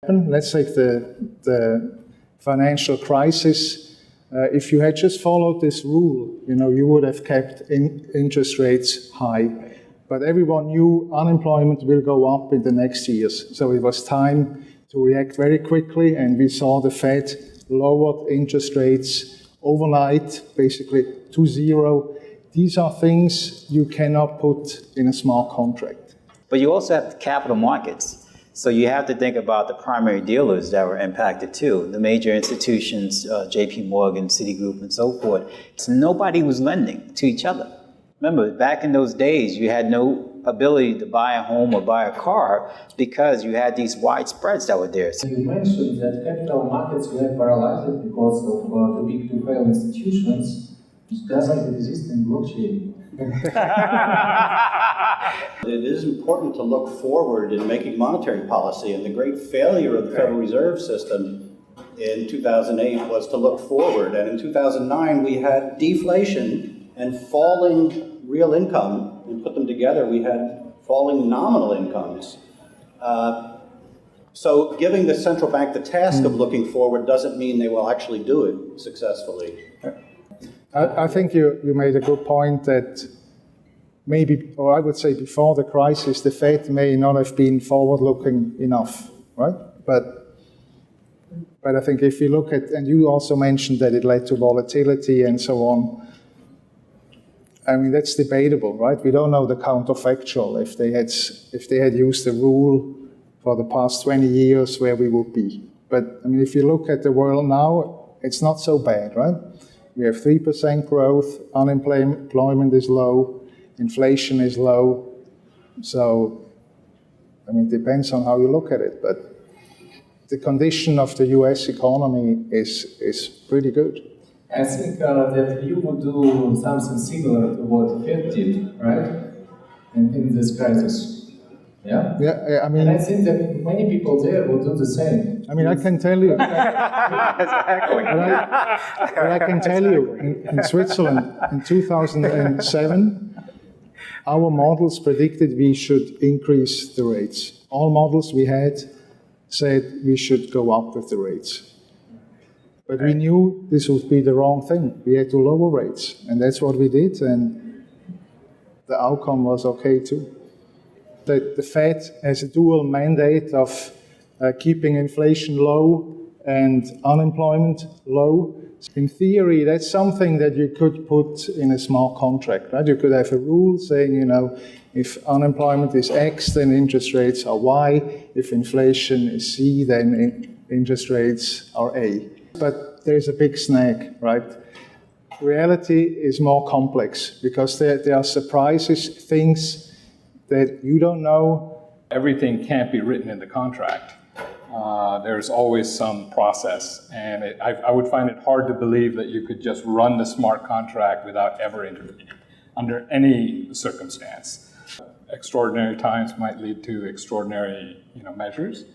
Let's take the financial crisis. If you had just followed this rule, you would have kept interest rates high. But everyone knew unemployment will go up in the next years. So it was time to react very quickly, and we saw the Fed lowered interest rates overnight, basically to zero. These are things you cannot put in a smart contract. But you also have capital markets. So you have to think about the primary dealers that were impacted too, the major institutions, JP Morgan, Citigroup, and so forth. So nobody was lending to each other. Remember, back in those days, you had no ability to buy a home or buy a car because you had these wide spreads that were there. So you mentioned that capital markets were paralyzed because of the big to fail institutions, which doesn't exist in blockchain. It is important to look forward in making monetary policy, and the great failure of the Federal Reserve System in 2008 was to look forward. And in 2009, we had deflation and falling real income, and put them together, we had falling nominal incomes. So giving the central bank the task of looking forward doesn't mean they will actually do it successfully. I think you made a good point that maybe, or I would say before the crisis, the Fed may not have been forward-looking enough, right? But I think if you look at, and you also mentioned that it led to volatility and so on, I mean, that's debatable, right? We don't know the counterfactual. If they had used the rule for the past 20 years, where we would be. But I mean, if you look at the world now, it's not so bad, right? We have 3% growth, unemployment is low, inflation is low. So, I mean, it depends on how you look at it, but the condition of the US economy is pretty good. I think that you would do something similar to what Fed did, right? In this crisis. Yeah? Yeah, I mean... And I think that many people there will do the same. I mean, I can tell you... Exactly. But I can tell you, in Switzerland, in 2007, our models predicted we should increase the rates. All models we had said we should go up with the rates. But we knew this would be the wrong thing. We had to lower rates, and that's what we did, and the outcome was okay too. The Fed has a dual mandate of keeping inflation low and unemployment low. In theory, that's something that you could put in a smart contract, right? You could have a rule saying, if unemployment is X, then interest rates are Y. If inflation is C, then interest rates are A. But there's a big snag, right? Reality is more complex because there are surprises, things that you don't know. Everything can't be written in the contract. There's always some process, and I would find it hard to believe that you could just run the smart contract without ever intervening under any circumstance. Extraordinary times might lead to extraordinary measures,